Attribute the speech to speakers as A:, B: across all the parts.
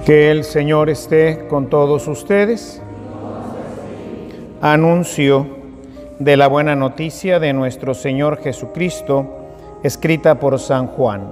A: Que el Señor esté con todos ustedes. Anuncio de la buena noticia de nuestro Señor Jesucristo, escrita por San Juan.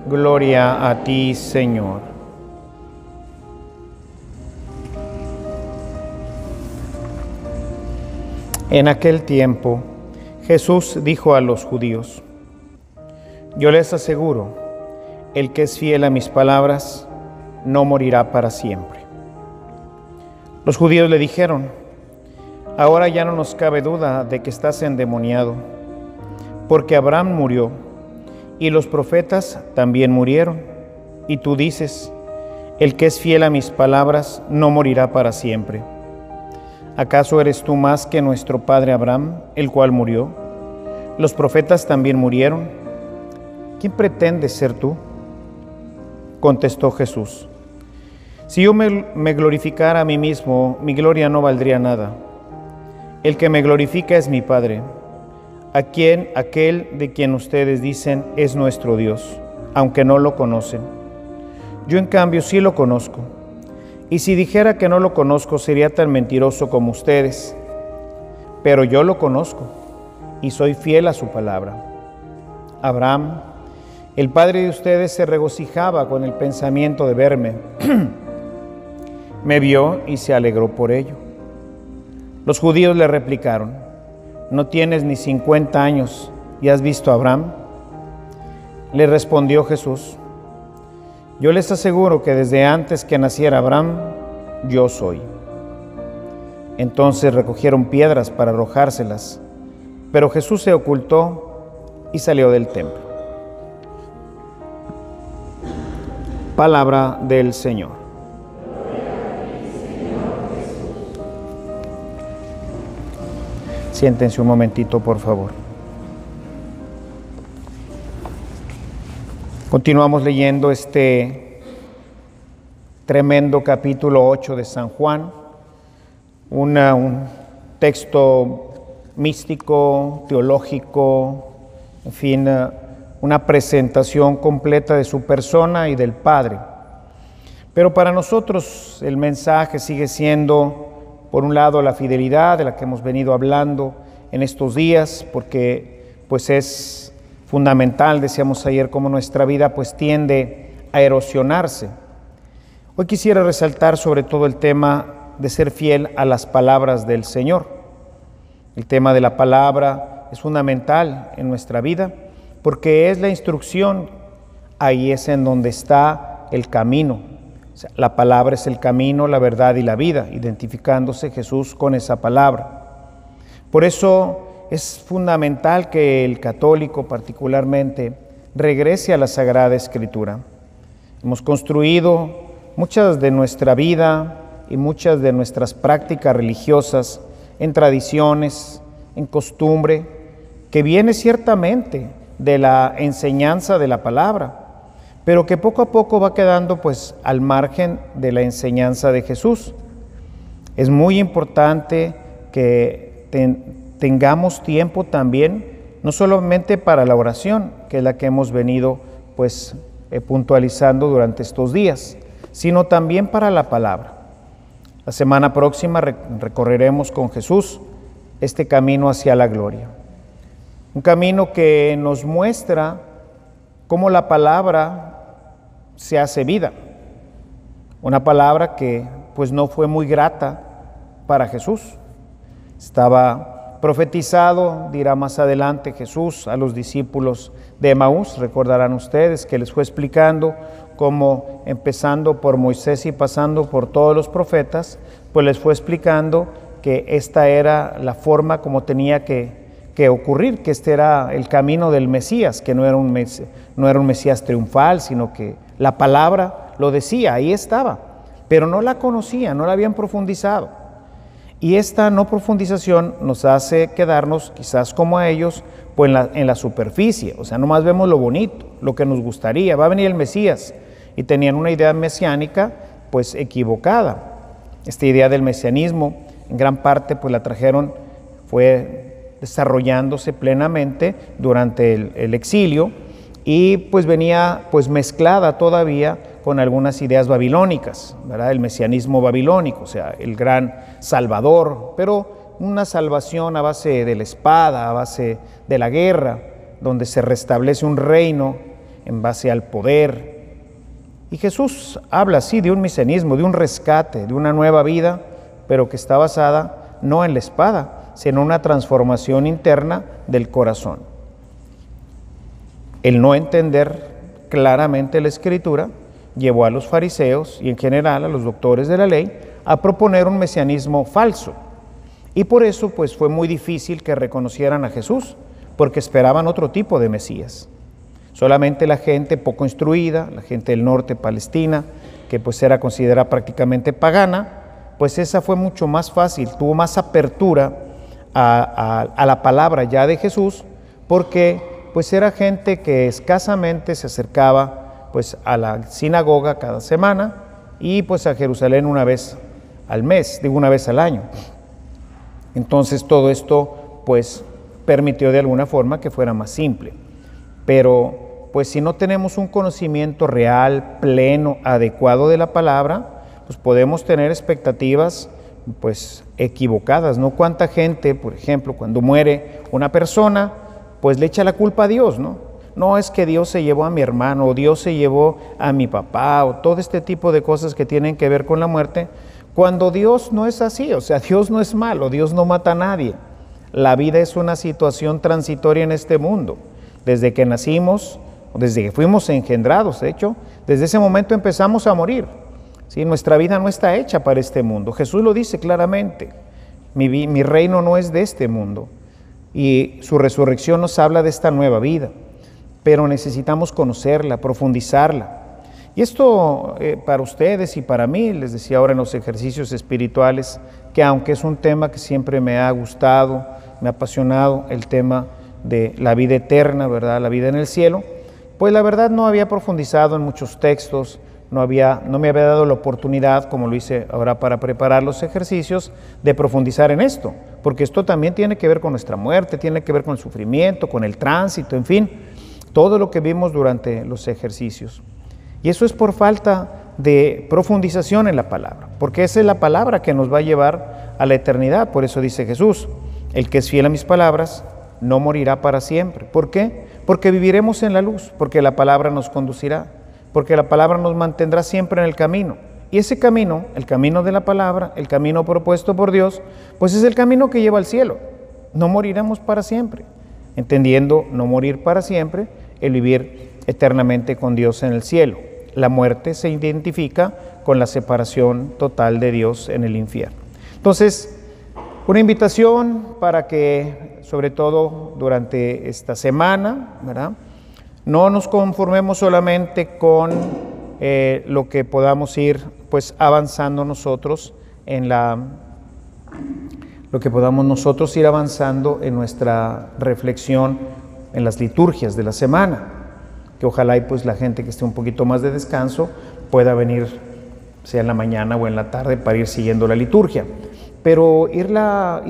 A: Gloria a ti, Señor. En aquel tiempo, Jesús dijo a los judíos: Yo les aseguro, el que es fiel a mis palabras, no morirá para siempre. Los judíos le dijeron: Ahora ya no nos cabe duda de que estás endemoniado, porque Abraham murió, y los profetas también murieron, y tú dices: El que es fiel a mis palabras no morirá para siempre. ¿Acaso eres tú más que nuestro padre Abraham, el cual murió? Los profetas también murieron. ¿Quién pretendes ser tú? Contestó Jesús: Si yo me glorificara a mí mismo, mi gloria no valdría nada. El que me glorifica es mi Padre, aquel de quien ustedes dicen es nuestro Dios, aunque no lo conocen. Yo en cambio sí lo conozco, y si dijera que no lo conozco sería tan mentiroso como ustedes. Pero yo lo conozco, y soy fiel a su palabra. Abraham, el padre de ustedes, se regocijaba con el pensamiento de verme. Me vio y se alegró por ello. Los judíos le replicaron: ¿No tienes ni 50 años y has visto a Abraham? Le respondió Jesús: Yo les aseguro que desde antes que naciera Abraham, yo soy. Entonces recogieron piedras para arrojárselas, pero Jesús se ocultó y salió del templo. Palabra del Señor. Siéntense un momentito, por favor. Continuamos leyendo este tremendo capítulo 8 de San Juan, un texto místico, teológico, en fin, una presentación completa de su persona y del Padre. Pero para nosotros el mensaje sigue siendo, por un lado, la fidelidad de la que hemos venido hablando en estos días, porque pues es fundamental, decíamos ayer, cómo nuestra vida pues tiende a erosionarse. Hoy quisiera resaltar sobre todo el tema de ser fiel a las palabras del Señor. El tema de la palabra es fundamental en nuestra vida, porque es la instrucción, ahí es en donde está el camino. O sea, la palabra es el camino, la verdad y la vida, identificándose Jesús con esa palabra. Por eso es fundamental que el católico particularmente regrese a la Sagrada Escritura. Hemos construido muchas de nuestra vida y muchas de nuestras prácticas religiosas en tradiciones, en costumbre, que viene ciertamente de la enseñanza de la palabra, pero que poco a poco va quedando pues al margen de la enseñanza de Jesús. Es muy importante que tengamos tiempo también, no solamente para la oración, que es la que hemos venido pues puntualizando durante estos días, sino también para la palabra. La semana próxima recorreremos con Jesús este camino hacia la gloria. Un camino que nos muestra cómo la palabra se hace vida. Una palabra que pues no fue muy grata para Jesús. Estaba profetizado, dirá más adelante Jesús a los discípulos de Emaús, recordarán ustedes que les fue explicando cómo, empezando por Moisés y pasando por todos los profetas, pues les fue explicando que esta era la forma como tenía que ocurrir, que este era el camino del Mesías, que no era un Mesías triunfal, sino que la palabra lo decía, ahí estaba, pero no la conocían, no la habían profundizado. Y esta no profundización nos hace quedarnos quizás como a ellos, pues en la superficie, o sea, nomás vemos lo bonito, lo que nos gustaría, va a venir el Mesías, y tenían una idea mesiánica pues equivocada. Esta idea del mesianismo en gran parte pues la fue desarrollándose plenamente durante el exilio, y pues venía pues mezclada todavía con algunas ideas babilónicas, ¿verdad? El mesianismo babilónico, o sea, el gran Salvador, pero una salvación a base de la espada, a base de la guerra, donde se restablece un reino en base al poder. Y Jesús habla así de un mesianismo, de un rescate, de una nueva vida, pero que está basada no en la espada, sino en una transformación interna del corazón. El no entender claramente la Escritura llevó a los fariseos y en general a los doctores de la ley a proponer un mesianismo falso. Y por eso pues fue muy difícil que reconocieran a Jesús, porque esperaban otro tipo de Mesías. Solamente la gente poco instruida, la gente del norte, Palestina, que pues era considerada prácticamente pagana, pues esa fue mucho más fácil, tuvo más apertura a la palabra ya de Jesús, porque pues era gente que escasamente se acercaba pues a la sinagoga cada semana y pues a Jerusalén una vez al mes, digo una vez al año. Entonces todo esto pues permitió de alguna forma que fuera más simple. Pero pues si no tenemos un conocimiento real, pleno, adecuado de la palabra, pues podemos tener expectativas pues equivocadas, ¿no? Cuánta gente, por ejemplo, cuando muere una persona, pues le echa la culpa a Dios, ¿no? No es que Dios se llevó a mi hermano, o Dios se llevó a mi papá, o todo este tipo de cosas que tienen que ver con la muerte, cuando Dios no es así, o sea, Dios no es malo, Dios no mata a nadie. La vida es una situación transitoria en este mundo. Desde que nacimos, desde que fuimos engendrados, de hecho, desde ese momento empezamos a morir. ¿Sí? Nuestra vida no está hecha para este mundo. Jesús lo dice claramente, mi reino no es de este mundo. Y su resurrección nos habla de esta nueva vida, pero necesitamos conocerla, profundizarla. Y esto para ustedes y para mí, les decía ahora en los ejercicios espirituales, que aunque es un tema que siempre me ha gustado, me ha apasionado, el tema de la vida eterna, ¿verdad? La vida en el cielo, pues la verdad no había profundizado en muchos textos, no me había dado la oportunidad, como lo hice ahora para preparar los ejercicios, de profundizar en esto, porque esto también tiene que ver con nuestra muerte, tiene que ver con el sufrimiento, con el tránsito, en fin, todo lo que vimos durante los ejercicios. Y eso es por falta de profundización en la palabra, porque esa es la palabra que nos va a llevar a la eternidad. Por eso dice Jesús, el que es fiel a mis palabras no morirá para siempre. ¿Por qué? Porque viviremos en la luz, porque la palabra nos conducirá, porque la palabra nos mantendrá siempre en el camino. Y ese camino, el camino de la palabra, el camino propuesto por Dios, pues es el camino que lleva al cielo. No moriremos para siempre, entendiendo no morir para siempre, el vivir eternamente con Dios en el cielo. La muerte se identifica con la separación total de Dios en el infierno. Entonces, una invitación para que, sobre todo durante esta semana, ¿verdad?, no nos conformemos solamente con lo que podamos ir pues avanzando nosotros lo que podamos nosotros ir avanzando en nuestra reflexión en las liturgias de la semana, que ojalá y pues la gente que esté un poquito más de descanso pueda venir, sea en la mañana o en la tarde, para ir siguiendo la liturgia, pero ir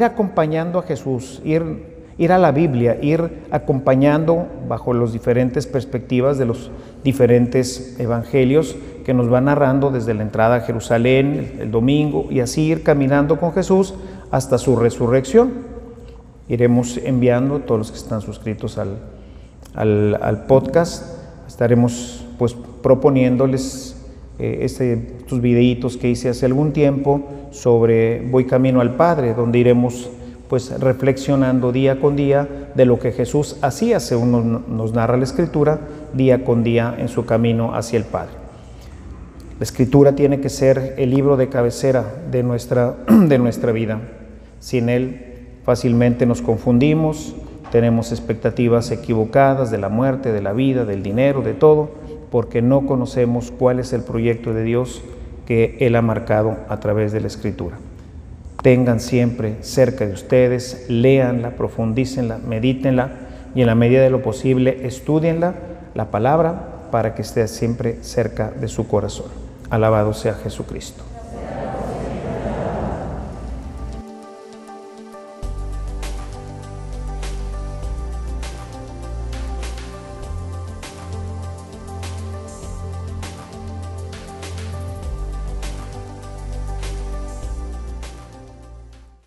A: acompañando a Jesús, ir a la Biblia, ir acompañando bajo las diferentes perspectivas de los diferentes evangelios que nos van narrando desde la entrada a Jerusalén, el domingo, y así ir caminando con Jesús hasta su resurrección. Iremos enviando, todos los que están suscritos al podcast, estaremos pues proponiéndoles estos videitos que hice hace algún tiempo sobre Voy camino al Padre, donde iremos pues reflexionando día con día de lo que Jesús hacía, según nos narra la Escritura, día con día en su camino hacia el Padre. La Escritura tiene que ser el libro de cabecera de nuestra vida. Sin él fácilmente nos confundimos, tenemos expectativas equivocadas de la muerte, de la vida, del dinero, de todo, porque no conocemos cuál es el proyecto de Dios que Él ha marcado a través de la Escritura. Tengan siempre cerca de ustedes, léanla, profundícenla, medítenla y en la medida de lo posible estúdienla, la palabra, para que esté siempre cerca de su corazón. Alabado sea Jesucristo.